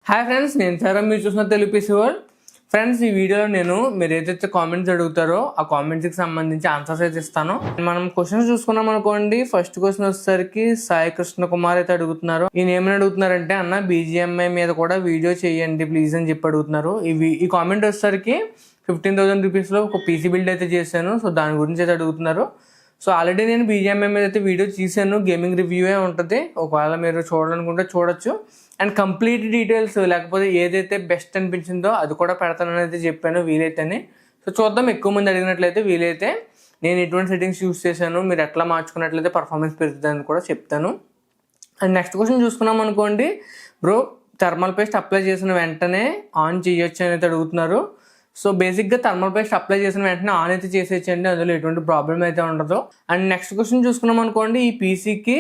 Hi friends, నేను sir. మీరు చూసిన తెలుగు పీసీ వరల్డ్. ఫ్రెండ్స్, ఈ వీడియోలో నేను మీరు ఏదైతే కామెంట్స్ అడుగుతారో ఆ కామెంట్స్కి సంబంధించి ఆన్సర్స్ అయితే ఇస్తాను. మనం క్వశ్చన్స్ చూసుకున్నాం అనుకోండి. ఫస్ట్ క్వశ్చన్ వచ్చేసరికి సాయి కృష్ణ కుమార్ అయితే అడుగుతున్నారు. ఈయన ఏమని అడుగుతున్నారంటే, అన్న బీజిఎంఐ మీద కూడా వీడియో చేయండి ప్లీజ్ అని చెప్పి అడుగుతున్నారు. ఈ కామెంట్ వచ్చేసరికి 15,000 రూపీస్లో ఒక పీసీ బిల్డ్ అయితే చేశాను. సో దాని గురించి అయితే అడుగుతున్నారు. సో ఆల్రెడీ నేను బీజిఎంఐ మీద అయితే వీడియో తీసాను. గేమింగ్ రివ్యూవే ఉంటుంది. ఒకవేళ మీరు చూడాలనుకుంటే చూడొచ్చు. అండ్ కంప్లీట్ డీటెయిల్స్ లేకపోతే ఏదైతే బెస్ట్ అనిపించిందో అది కూడా పెడతానని అయితే చెప్పాను వీలైతేనే. సో చూద్దాం, ఎక్కువ మంది అడిగినట్లయితే వీలైతే నేను ఎటువంటి సెట్టింగ్స్ యూస్ చేశాను, మీరు ఎట్లా మార్చుకున్నట్లయితే పర్ఫార్మెన్స్ పెరుగుతుందని కూడా చెప్తాను. అండ్ నెక్స్ట్ క్వశ్చన్ చూసుకున్నాం అనుకోండి. బ్రో, థర్మల్ పేస్ట్ అప్లై చేసిన వెంటనే ఆన్ చేయొచ్చు అని అయితే అడుగుతున్నారు. సో బేసిక్గా థర్మల్ పేస్ట్ అప్లై చేసిన వెంటనే ఆన్ అయితే చేసేయచ్చండి, అందులో ఎటువంటి ప్రాబ్లం అయితే ఉండదు. అండ్ నెక్స్ట్ క్వశ్చన్ చూసుకున్నాం అనుకోండి. ఈ పీసీకి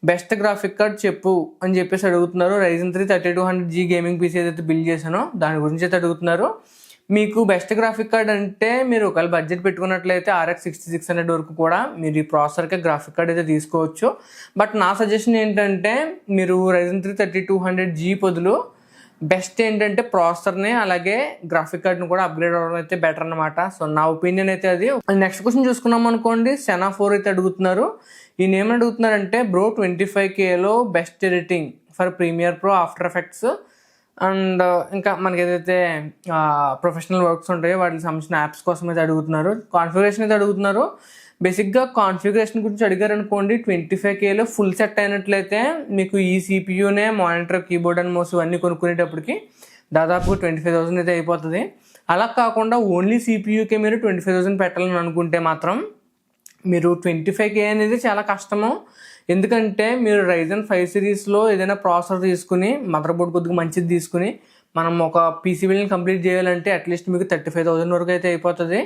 బెస్ట్ గ్రాఫిక్ కార్డ్ చెప్పు అని చెప్పేసి అడుగుతున్నారు. Ryzen 3 3200G గేమింగ్ పీసీ ఏదైతే బిల్డ్ చేశానో దాని గురించి అయితే అడుగుతున్నారు. మీకు బెస్ట్ గ్రాఫిక్ కార్డ్ అంటే మీరు ఒకవేళ బడ్జెట్ పెట్టుకున్నట్లయితే RX 6600 వరకు కూడా మీరు ఈ ప్రాసెసర్కే గ్రాఫిక్ కార్డ్ అయితే తీసుకోవచ్చు. బట్ నా సజెషన్ ఏంటంటే, మీరు Ryzen 3 3200G బదులు బెస్ట్ ఏంటంటే ప్రాసెసర్ని అలాగే గ్రాఫిక్ కార్డ్ని కూడా అప్గ్రేడ్ అవ్వడం అయితే బెటర్ అనమాట. సో నా ఒపీనియన్ అయితే అది. నెక్స్ట్ క్వశ్చన్ చూసుకున్నాం అనుకోండి. సెనా 4 అయితే అడుగుతున్నారు. ఈయన ఏమని అడుగుతున్నారంటే, బ్రో 25Kలో best editing for Premiere Pro, After Effects and ఇంకా మనకి ఏదైతే ప్రొఫెషనల్ వర్క్స్ ఉంటాయో వాటికి సంబంధించిన యాప్స్ కోసం అయితే అడుగుతున్నారు. కాన్ఫిగరేషన్ అయితే అడుగుతున్నారు. బేసిక్గా కాన్ఫిగరేషన్ గురించి అడిగారు అనుకోండి. 25Kలో ఫుల్ సెట్ అయినట్లయితే మీకు ఈ సిపియూనే మానిటర్, కీబోర్డ్ అండ్ మౌస్ ఇవన్నీ కొనుక్కునేటప్పటికి దాదాపు 25,000 అయితే అయిపోతుంది. అలా కాకుండా ఓన్లీ సిపియూకే మీరు 25,000 పెట్టాలని అనుకుంటే మాత్రం మీరు 25K అనేది చాలా కష్టము. ఎందుకంటే మీరు Ryzen 5 సిరీస్లో ఏదైనా ప్రాసెసర్ తీసుకుని, మదర్ బోర్డ్ కొద్దిగా మంచిది తీసుకుని మనం ఒక పీసీ బిల్డ్ని కంప్లీట్ చేయాలంటే అట్లీస్ట్ మీకు 35,000 వరకు అయితే అయిపోతుంది.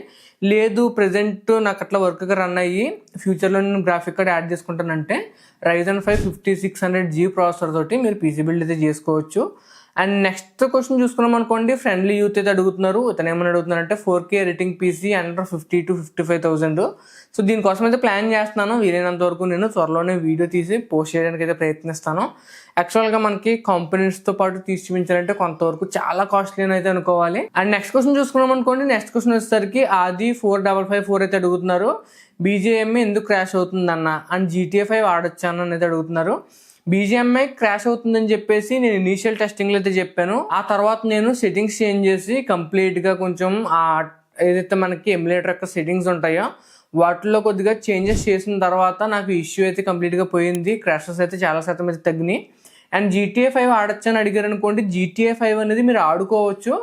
లేదు ప్రజెంట్ నాకు అట్లా వర్క్గా రన్ అయ్యి ఫ్యూచర్లో నేను గ్రాఫిక్ కార్డ్ యాడ్ చేసుకుంటానంటే Ryzen 5 5600G ప్రాసెసర్ తోటి మీరు పీసీ బిల్డ్ అయితే చేసుకోవచ్చు. అండ్ నెక్స్ట్ క్వశ్చన్ చూసుకున్నాం అనుకోండి. ఫ్రెండ్లీ యూత్ అయితే అడుగుతున్నారు. ఇతను ఏమని అడుగుతున్నారంటే 4K editing PC under 50 to 55,000. So దీనికోసం అయితే ప్లాన్ చేస్తున్నాను. వీలైనంత వరకు నేను త్వరలోనే వీడియో తీసి పోస్ట్ చేయడానికి అయితే ప్రయత్నిస్తాను. యాక్చువల్గా మనకి కాంపోనెంట్స్తో పాటు తీసి చూపించాలంటే కొంతవరకు చాలా కాస్ట్లీ అని అయితే అనుకోవాలి. అండ్ నెక్స్ట్ క్వశ్చన్ చూసుకున్నాం అనుకోండి. నెక్స్ట్ క్వశ్చన్ వచ్చేసరికి ఆది 4554 అయితే అడుగుతున్నారు. బీజిఎంఐ ఎందుకు క్రాష్ అవుతుందన్న అండ్ GTA 5 ఆడొచ్చాను అనేది అడుగుతున్నారు. బీజిఎంఐ క్రాష్ అవుతుందని చెప్పేసి నేను ఇనీషియల్ టెస్టింగ్లో అయితే చెప్పాను. ఆ తర్వాత నేను సెట్టింగ్స్ చేంజ్ చేసి కంప్లీట్గా కొంచెం ఏదైతే మనకి ఎమ్యులేటర్ యొక్క సెట్టింగ్స్ ఉంటాయో వాటిలో కొద్దిగా చేంజెస్ చేసిన తర్వాత నాకు ఇష్యూ అయితే కంప్లీట్గా పోయింది. క్రాషెస్ అయితే చాలా శాతం అయితే తగ్గినాయి. అండ్ GTA 5 ఆడొచ్చని అడిగారు అనుకోండి. GTA 5 అనేది మీరు ఆడుకోవచ్చు.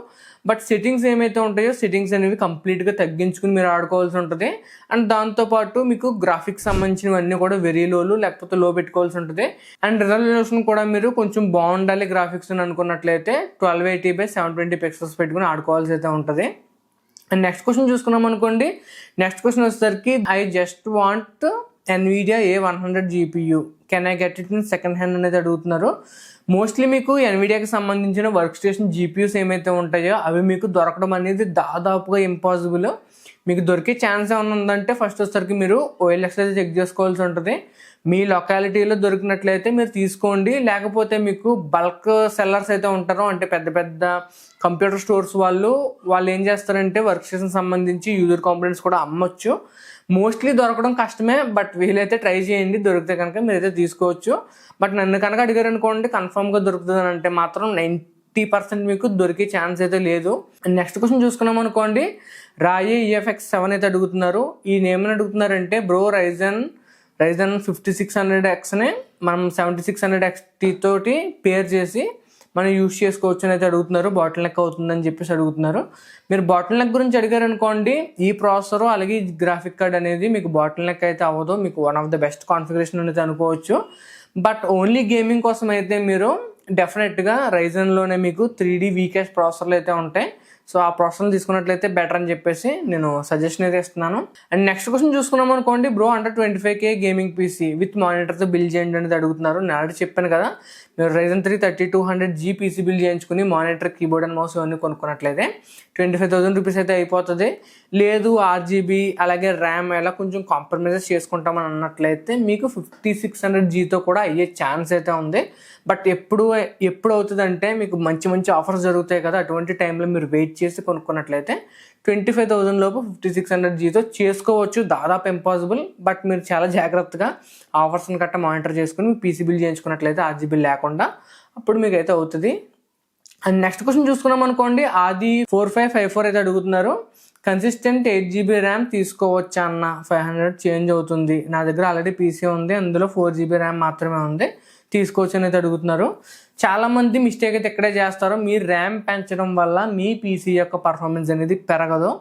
బట్ సెట్టింగ్స్ ఏమైతే ఉంటాయో సెట్టింగ్స్ అనేవి కంప్లీట్గా తగ్గించుకుని మీరు ఆడుకోవాల్సి ఉంటుంది. అండ్ దాంతోపాటు మీకు గ్రాఫిక్స్ సంబంధించినవన్నీ కూడా వెరీ లోలు లేకపోతే లో పెట్టుకోవాల్సి ఉంటుంది. అండ్ రిజల్యూషన్ కూడా మీరు కొంచెం బాగుండాలి గ్రాఫిక్స్ అని అనుకున్నట్లయితే 1280x720 పిక్సెల్స్ పెట్టుకుని ఆడుకోవాల్సి అయితే ఉంటుంది. అండ్ నెక్స్ట్ క్వశ్చన్ చూసుకున్నాం అనుకోండి. నెక్స్ట్ క్వశ్చన్ వచ్చేసరికి I just want NVIDIA A100 GPU can I get it in second hand అనేది అడుగుతున్నారు. మోస్ట్లీ మీకు NVIDIAకి సంబంధించిన వర్క్ స్టేషన్ GPUs ఏమైతే ఉంటాయో అవి మీకు దొరకడం అనేది దాదాపుగా ఇంపాసిబుల్. మీకు దొరికే ఛాన్స్ ఏమైనా ఉందంటే ఫస్ట్ వచ్చేసరికి మీరు OLX అయితే చెక్ చేసుకోవాల్సి ఉంటుంది. మీ లొకాలిటీలో దొరికినట్లయితే మీరు తీసుకోండి. లేకపోతే మీకు బల్క్ సెల్లర్స్ అయితే ఉంటారో, అంటే పెద్ద పెద్ద కంప్యూటర్ స్టోర్స్ వాళ్ళు ఏం చేస్తారంటే వర్క్ స్టేషన్ సంబంధించి యూజర్ కాంపోనెంట్స్ కూడా అమ్మొచ్చు. మోస్ట్లీ దొరకడం కష్టమే, బట్ వీలైతే ట్రై చేయండి. దొరికితే కనుక మీరైతే తీసుకోవచ్చు. బట్ నన్ను కనుక అడిగారు అనుకోండి, కన్ఫర్మ్గా దొరుకుతుంది అని అంటే మాత్రం 90% మీకు దొరికే ఛాన్స్ అయితే లేదు. నెక్స్ట్ క్వశ్చన్ చూసుకున్నాం అనుకోండి. రాయి EFX 7 అయితే అడుగుతున్నారు. ఈ నేమ్ అడుగుతున్నారంటే, బ్రో Ryzen 5600Xని మనం 7600XT తోటి పేర్ చేసి మనం యూజ్ చేసుకోవచ్చు అని అయితే అడుగుతున్నారు. బాటిల్ నెక్ అవుతుందని చెప్పేసి అడుగుతున్నారు. మీరు బాటిల్ నెక్ గురించి అడిగారు అనుకోండి, ఈ ప్రాసెసర్ అలాగే ఈ గ్రాఫిక్ కార్డ్ అనేది మీకు బాటిల్ నెక్ అయితే అవ్వదు. మీకు one of the best configuration అనేది అనుకోవచ్చు. బట్ ఓన్లీ గేమింగ్ కోసం అయితే మీరు డెఫినెట్గా Ryzenలోనే మీకు 3D Vcache ప్రాసెసర్లు అయితే ఉంటాయి. సో ఆ ప్రాసెస్ తీసుకున్నట్లయితే బెటర్ అని చెప్పేసి నేను సజెషన్ అయితే ఇస్తున్నాను. అండ్ నెక్స్ట్ క్వశ్చన్ చూసుకున్నాం అనుకోండి, bro under 25K gaming PC with మానిటర్తో బిల్డ్ చేయండి అనేది అడుగుతున్నారు. నేను ఆల్రెడీ చెప్పాను కదా, మీరు Ryzen 3 3200G పీసీ బిల్డ్ చేయించుకుని మానిటర్, కీబోర్డ్ అండ్ మౌస్ ఇవన్నీ కొనుక్కున్నట్లయితే 25,000 రూపీస్ అయితే అయిపోతుంది. లేదు RGB అలాగే ర్యామ్ ఎలా కొంచెం కాంప్రమైజెస్ చేసుకుంటామని అన్నట్లయితే మీకు 5600Gతో కూడా అయ్యే ఛాన్స్ అయితే ఉంది. బట్ ఎప్పుడు అవుతుందంటే మీకు మంచి మంచి ఆఫర్స్ జరుగుతాయి కదా, అటువంటి టైంలో మీరు వెయిట్ చేసి కొనుక్కున్నట్లయితే 25,000 లోపు 5600Gతో చేసుకోవచ్చు. దాదాపు ఇంపాసిబుల్, బట్ మీరు చాలా జాగ్రత్తగా ఆఫర్స్ని గట్రా మానిటర్ చేసుకుని మీ పీసీ బిల్డ్ చేయించుకున్నట్లయితే RGB లేకుండా అప్పుడు మీకు అయితే అవుతుంది. అండ్ నెక్స్ట్ క్వశ్చన్ చూసుకున్నాం అనుకోండి, ఆది 4554 అయితే అడుగుతున్నారు. కన్సిస్టెంట్ 8GB ర్యామ్ తీసుకోవచ్చా అన్న, 500 చేంజ్ అవుతుంది. నా దగ్గర ఆల్రెడీ పీసీ ఉంది, అందులో 4GB ర్యామ్ మాత్రమే ఉంది, తీసుకోవచ్చు అని అయితే అడుగుతున్నారు. చాలామంది మిస్టేక్ అయితే ఎక్కడే చేస్తారో, మీ ర్యామ్ పెంచడం వల్ల మీ పీసీ యొక్క పర్ఫార్మెన్స్ అనేది పెరగదు.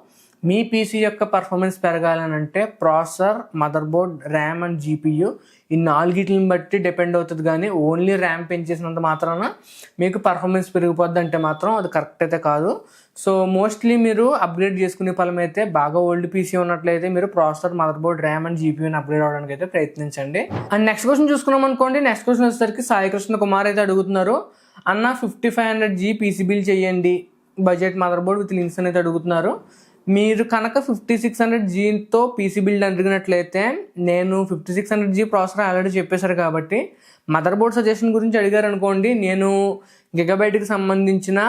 మీ పీసీ యొక్క పర్ఫార్మెన్స్ పెరగాలని అంటే processor, motherboard, RAM and GPU ఈ నాలుగిటిని బట్టి డిపెండ్ అవుతుంది. కానీ ఓన్లీ ర్యామ్ పెంచేసినంత మాత్రాన మీకు పర్ఫార్మెన్స్ పెరిగిపోద్ది అంటే మాత్రం అది కరెక్ట్ అయితే కాదు. సో మోస్ట్లీ మీరు అప్గ్రేడ్ చేసుకునే ఫలం అయితే బాగా ఓల్డ్ పీసీ ఉన్నట్లయితే మీరు processor, motherboard, RAM and GPUని అప్గ్రేడ్ అవడానికి అయితే ప్రయత్నించండి. అండ్ నెక్స్ట్ క్వశ్చన్ చూసుకున్నాం అనుకోండి, నెక్స్ట్ క్వశ్చన్ వచ్చేసరికి సాయి కృష్ణ కుమార్ అయితే అడుగుతున్నారు. అన్న 5500G పీసీ బిల్డ్ చేయండి, budget mother board with links అనేది అడుగుతున్నారు. మీరు కనుక 5600Gతో పీసీ బిల్డ్ అడిగినట్లయితే నేను 5600G ప్రాసెసర్ ఆల్రెడీ చెప్పేశారు కాబట్టి మదర్ బోర్డ్ సజెషన్ గురించి అడిగారు అనుకోండి, నేను గిగాబైట్కి సంబంధించిన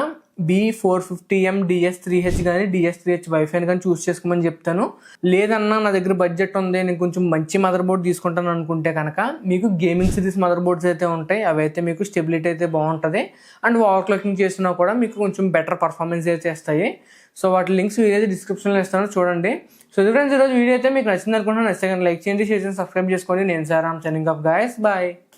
B450M DS3H కానీ DS3H వైఫైని కానీ చూస్ చేసుకోమని చెప్తాను. లేదన్నా నా దగ్గర బడ్జెట్ ఉంది, నేను కొంచెం మంచి మదర్ బోర్డ్ తీసుకుంటాను అనుకుంటే కనుక మీకు గేమింగ్ సిరీస్ మదర్ బోర్డ్స్ అయితే ఉంటాయి. అవి అయితే మీకు స్టెబిలిటీ అయితే బాగుంటుంది అండ్ ఓవర్ క్లాకింగ్ చేసినా కూడా మీకు కొంచెం బెటర్ పర్ఫార్మెన్స్ అయితే ఇస్తాయి. సో వాటి లింక్స్ వీడియో డిస్క్రిప్షన్లో ఇస్తాను, చూడండి. సో ఇది ఫ్రెండ్స్ ఈరోజు వీడియో అయితే మీకు నచ్చింది అనుకుంటున్నాను. నచ్చితే లైక్ చేయండి, షేర్ చేయండి, సబ్స్క్రైబ్ చేసుకోండి. నేను సారామ్ సైనింగ్ ఆఫ్ గైస్, బాయ్.